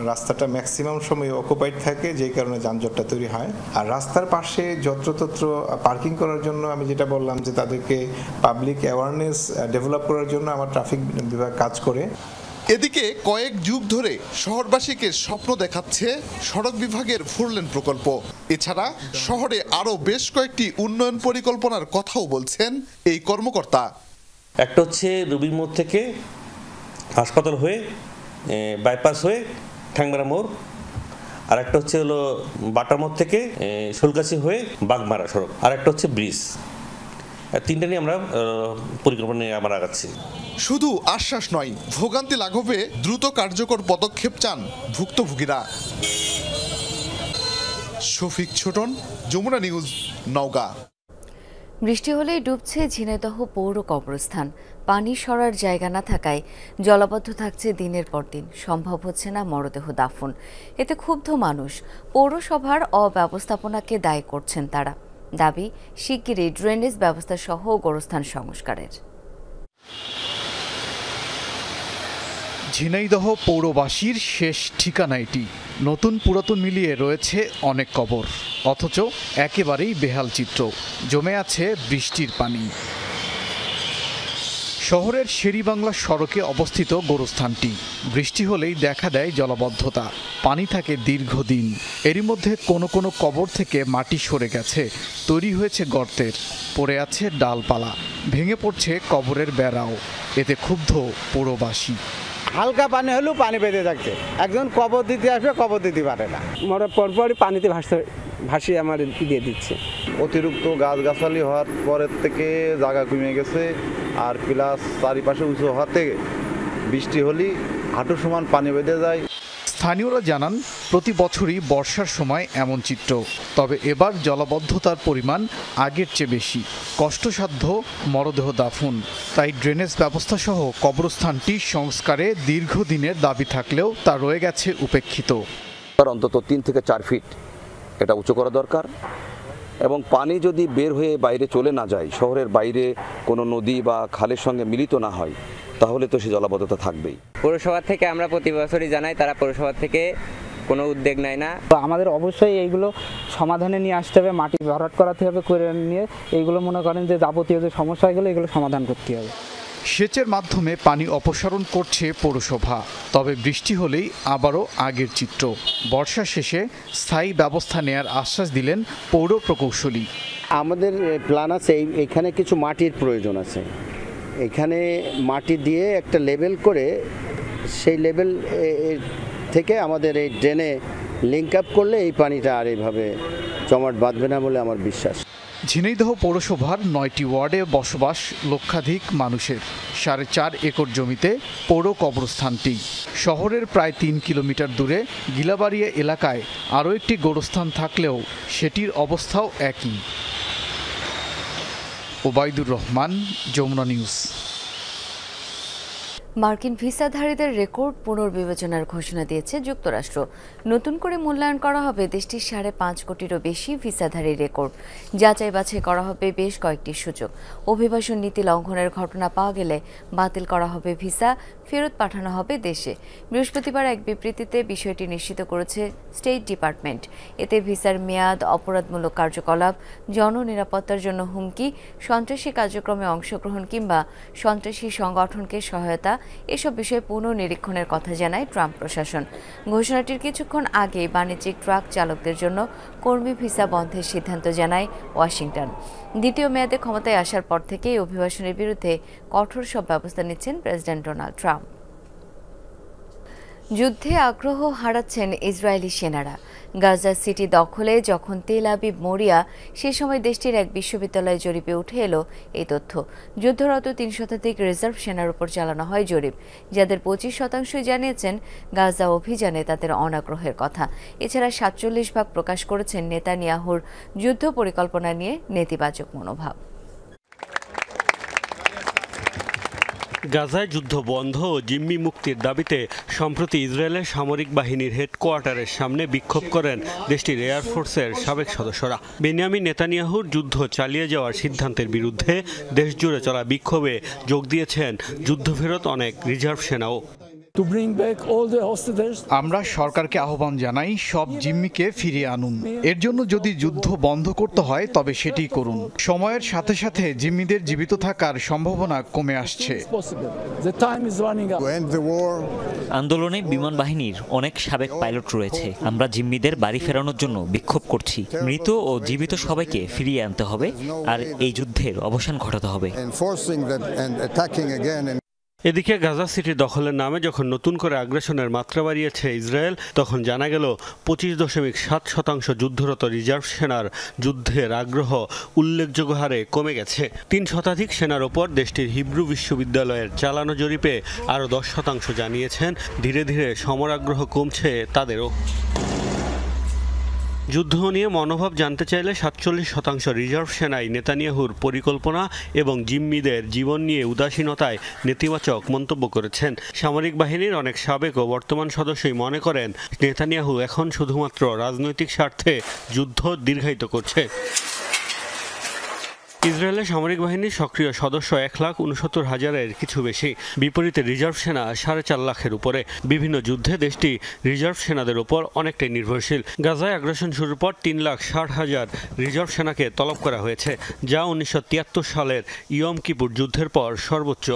রাস্তাটা ম্যাক্সিমাম সময় অকুপাইড থাকে, যেই কারণে যানজটটা তৈরি হয়। আর রাস্তার পাশে যত্রতত্র পার্কিং করার জন্য আমি যেটা বললাম যে তাদেরকে পাবলিক অ্যাওয়ারনেস ডেভেলপ করার জন্য আমার ট্রাফিক বিভাগ কাজ করে। এদিকে কয়েক যুগ ধরে শহরবাসীকে স্বপ্ন দেখাচ্ছে সড়ক বিভাগের 4 লেন প্রকল্প। এছাড়া শহরে আরও বেশ কয়েকটি উন্নয়ন পরিকল্পনার কথাও বলছেন এই কর্মকর্তা। একটা হচ্ছে রুবির মোড় থেকে হাসপাতাল হয়ে বাইপাস হয়ে ঠ্যাংমারা মোড়, আর একটা হচ্ছে হলো বাটার মোড় থেকে শুলকাছি হয়ে বাগমারা সড়ক, আর একটা হচ্ছে ব্রিজ। 3টা নিয়ে আমরা পরিকল্পনা নিয়ে আমরা আগাচ্ছি। শুধু আশ্বাস নয়, ভোগান্তি লাঘবে দ্রুত কার্যকর পদক্ষেপ চান ভুক্তভোগীরা। শফিক ছোটন, যমুনা নিউজ, নওগাঁ। বৃষ্টি হলেই ডুবছে ঝিনাইদহ পৌর কবরস্থান। পানি সরার জায়গা না থাকায় জলাবদ্ধ থাকছে দিনের পর দিন, সম্ভব হচ্ছে না মরদেহ দাফন। এতে ক্ষুব্ধ মানুষ পৌরসভার অব্যবস্থাপনাকে দায়ী করছেন তারা। দাবি শিগগিরই ড্রেনেজ ব্যবস্থা সহ গোরস্থান সংস্কারের। ঝিনাইদহ পৌরবাসীর শেষ ঠিকানা এটি। নতুন পুরাতন মিলিয়ে রয়েছে অনেক কবর, অথচ একেবারেই বেহাল চিত্র। জমে আছে বৃষ্টির পানি। শহরের শেরিবাংলা সড়কে অবস্থিত গোরস্থানটি। বৃষ্টি হলেই দেখা দেয় জলাবদ্ধতা, পানি থাকে দীর্ঘদিন। এরই মধ্যে কোনো কোনো কবর থেকে মাটি সরে গেছে, তৈরি হয়েছে গর্তের, পড়ে আছে ডালপালা, ভেঙে পড়ছে কবরের বেড়াও। এতে ক্ষুব্ধ পৌরবাসী। হালকা পানি হলেও পানি বেঁধে থাকছে, একজন কবর দিতে আসবে, কবর দিতে পারে না, মরে পরপরই পানিতে ভাসিয়ে আমার দিয়ে দিচ্ছে। অতিরিক্ত গাছগাছালি হওয়ার পরের থেকে জায়গা কমে গেছে, আর প্লাস চারিপাশে উঁচু হওয়াতে বৃষ্টি হলেই হাঁটু সমান পানি বেঁধে যায়। স্থানীয়রা জানান, প্রতি বছরই বর্ষার সময় এমন চিত্র। তবে এবার জলাবদ্ধতার পরিমাণ আগের চেয়ে বেশি, কষ্টসাধ্য মরদেহ দাফন। তাই ড্রেনেজ ব্যবস্থা সহ কবরস্থানটি সংস্কারে দীর্ঘদিনের দাবি থাকলেও তা রয়ে গেছে উপেক্ষিত। অন্তত 3 থেকে 4 ফিট এটা উঁচু করা দরকার, এবং পানি যদি বের হয়ে বাইরে চলে না যায়, শহরের বাইরে কোনো নদী বা খালের সঙ্গে মিলিত না হয়, তাহলে তো সে জলাবদ্ধতা থাকবেই। পৌরসভা থেকে আমরা প্রতি বছরই জানাই, তারা পৌরসভা থেকে কোনো উদ্যোগ নেয় না। আমাদের অবশ্যই এইগুলো সমাধানে নিয়ে আসতে হবে, মাটি ভরাট করাতে হবে, করে নিয়ে এইগুলো মনে করেন যে যাবতীয় যে সমস্যাগুলো এগুলো সমাধান করতে হবে। সেচের মাধ্যমে পানি অপসারণ করছে পৌরসভা। তবে বৃষ্টি হলেই আবারও আগের চিত্র। বর্ষা শেষে স্থায়ী ব্যবস্থা নেয়ার আশ্বাস দিলেন পৌর প্রকৌশলী। আমাদের প্ল্যান আছে, এখানে কিছু মাটির প্রয়োজন আছে। এখানে মাটি দিয়ে একটা লেভেল করে, সেই লেভেল থেকে আমাদের এই ড্রেনে লিঙ্ক আপ করলে এই পানিটা আর এইভাবে জমাট বাঁধবে না বলে আমার বিশ্বাস। ঝিনাইদহ পৌরসভার 9টি ওয়ার্ডে বসবাস লক্ষাধিক মানুষের। 4.5 একর জমিতে পৌর কবরস্থানটি। শহরের প্রায় 3 কিলোমিটার দূরে গিলাবাড়িয়া এলাকায় আরও একটি গোরস্থান থাকলেও সেটির অবস্থাও একই। ওবায়দুর রহমান, যমুনা নিউজ। মার্কিন ভিসাধারীদের রেকর্ড পুনর্বিবেচনার ঘোষণা দিয়েছে যুক্তরাষ্ট্র। নতুন করে মূল্যায়ন করা হবে দেশটির 5.5 কোটিরও বেশি ভিসাধারী রেকর্ড। যাচাই বাছাই করা হবে বেশ কয়েকটি সুযোগ। অভিবাসন নীতি লঙ্ঘনের ঘটনা পাওয়া গেলে বাতিল করা হবে ভিসা, ফেরত পাঠানো হবে দেশে। বৃহস্পতিবার এক বিবৃতিতে বিষয়টি নিশ্চিত করেছে স্টেট ডিপার্টমেন্ট। এতে ভিসার মেয়াদ, অপরাধমূলক কার্যকলাপ, জননিরাপত্তার জন্য হুমকি, সন্ত্রাসী কার্যক্রমে অংশগ্রহণ কিংবা সন্ত্রাসী সংগঠনকে সহায়তা, এসব বিষয়ে পুনর্নিরীক্ষণের কথা জানায় ট্রাম্প প্রশাসন। ঘোষণাটির কিছুক্ষণ আগে বাণিজ্যিক ট্রাক চালকদের জন্য কর্মী ভিসা বন্ধের সিদ্ধান্ত জানায় ওয়াশিংটন। দ্বিতীয় মেয়াদে ক্ষমতায় আসার পর থেকেই অভিবাসনের বিরুদ্ধে কঠোর সব ব্যবস্থা নিচ্ছেন প্রেসিডেন্ট ডোনাল্ড ট্রাম্প। যুদ্ধে আগ্রহ হারাচ্ছেন ইসরায়েলি সেনারা। গাজা সিটি দখলে যখন তেল আবিব মরিয়া, সে সময় দেশটির এক বিশ্ববিদ্যালয়ে জরিপে উঠে এলো এই তথ্য। যুদ্ধরত ৩ শতাধিক রিজার্ভ সেনার উপর চালানো হয় জরিপ, যাদের 25% জানিয়েছেন গাজা অভিযানে তাদের অনাগ্রহের কথা। এছাড়া 47% প্রকাশ করেছেন নেতানিয়াহুর যুদ্ধ পরিকল্পনা নিয়ে নেতিবাচক মনোভাব। গাজায় যুদ্ধ বন্ধ ও জিম্মি মুক্তির দাবিতে সম্প্রতি ইসরায়েলের সামরিক বাহিনীর হেডকোয়ার্টারের সামনে বিক্ষোভ করেন দেশটির এয়ারফোর্সের সাবেক সদস্যরা। বেনিয়ামিন নেতানিয়াহুর যুদ্ধ চালিয়ে যাওয়ার সিদ্ধান্তের বিরুদ্ধে দেশজুড়ে চলা বিক্ষোভে যোগ দিয়েছেন যুদ্ধফেরত অনেক রিজার্ভ সেনাও। আমরা সরকারকে আহ্বান জানাই, সব জিম্মিকে ফিরিয়ে আনুন। এর জন্য যদি যুদ্ধ বন্ধ করতে হয় তবে সেটি করুন। সময়ের সাথে সাথে জিম্মিদের জীবিত থাকার সম্ভাবনা কমে আসছে। আন্দোলনে বিমান বাহিনীর অনেক সাবেক পাইলট রয়েছে। আমরা জিম্মিদের বাড়ি ফেরানোর জন্য বিক্ষোভ করছি। মৃত ও জীবিত সবাইকে ফিরিয়ে আনতে হবে আর এই যুদ্ধের অবসান ঘটাতে হবে। এদিকে গাজা সিটি দখলের নামে যখন নতুন করে আগ্রাসনের মাত্রা বাড়িয়েছে ইসরায়েল, তখন জানা গেল 25.7% যুদ্ধরত রিজার্ভ সেনার যুদ্ধের আগ্রহ উল্লেখযোগ্য হারে কমে গেছে। 3 শতাধিক সেনার ওপর দেশটির হিব্রু বিশ্ববিদ্যালয়ের চালানো জরিপে আরও 10% জানিয়েছেন ধীরে ধীরে সমরাগ্রহ কমছে তাদেরও। যুদ্ধ নিয়ে মনোভাব জানতে চাইলে 47% রিজার্ভ সেনাই নেতানিয়াহুর পরিকল্পনা এবং জিম্মিদের জীবন নিয়ে উদাসীনতায় নেতিবাচক মন্তব্য করেছেন। সামরিক বাহিনীর অনেক সাবেক ও বর্তমান সদস্যই মনে করেন নেতানিয়াহু এখন শুধুমাত্র রাজনৈতিক স্বার্থে যুদ্ধ দীর্ঘায়িত করছে। ইসরায়েলের সামরিক বাহিনীর সক্রিয় সদস্য 1,69,000-এর কিছু বেশি, বিপরীতে রিজার্ভ সেনা 4.5 লাখের উপরে। বিভিন্ন যুদ্ধে দেশটি রিজার্ভ সেনাদের উপর অনেকটাই নির্ভরশীল। গাজায় আগ্রাসন শুরুর পর 3,60,000 রিজার্ভ সেনাকে তলব করা হয়েছে, যা 1973 সালের ইয়ম কিপুর যুদ্ধের পর সর্বোচ্চ।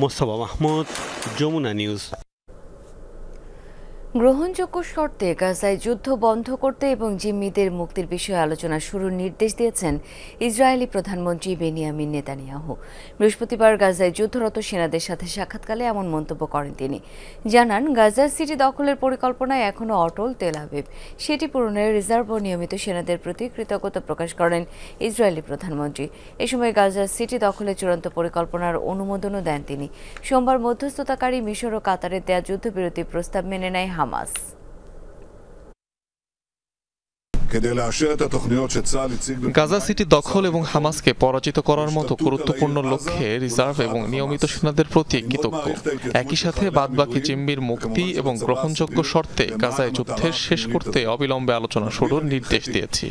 মোস্তফা মাহমুদ, যমুনা নিউজ। গ্রহণযোগ্য শর্তে গাজায় যুদ্ধ বন্ধ করতে এবং জিম্মিদের মুক্তির বিষয়ে আলোচনা শুরুর নির্দেশ দিয়েছেন ইসরায়েলি প্রধানমন্ত্রী বেনিয়ামিন নেতানিয়াহু। বৃহস্পতিবার গাজায় যুদ্ধরত সেনাদের সাথে সাক্ষাৎকালে এমন মন্তব্য করেন তিনি। জানান, গাজা সিটি দখলের পরিকল্পনায় এখনও অটল তেল আবিব। সেটি পূরণে রিজার্ভ ও নিয়মিত সেনাদের প্রতি কৃতজ্ঞতা প্রকাশ করেন ইসরায়েলি প্রধানমন্ত্রী। এ সময় গাজা সিটি দখলের চূড়ান্ত পরিকল্পনার অনুমোদনও দেন তিনি। সোমবার মধ্যস্থতাকারী মিশর ও কাতারের দেয়া যুদ্ধবিরতি প্রস্তাব মেনে নেয় হামাস। গাজা সিটি দখল এবং হামাসকে পরাজিত করার মতো গুরুত্বপূর্ণ লক্ষ্যে রিজার্ভ এবং নিয়মিত সেনাদের প্রতি কৃতজ্ঞ। একই সাথে বাদবাকি জিম্মির মুক্তি এবং গ্রহণযোগ্য শর্তে গাজায় যুদ্ধের শেষ করতে অবিলম্বে আলোচনা শুরুর নির্দেশ দিয়েছি।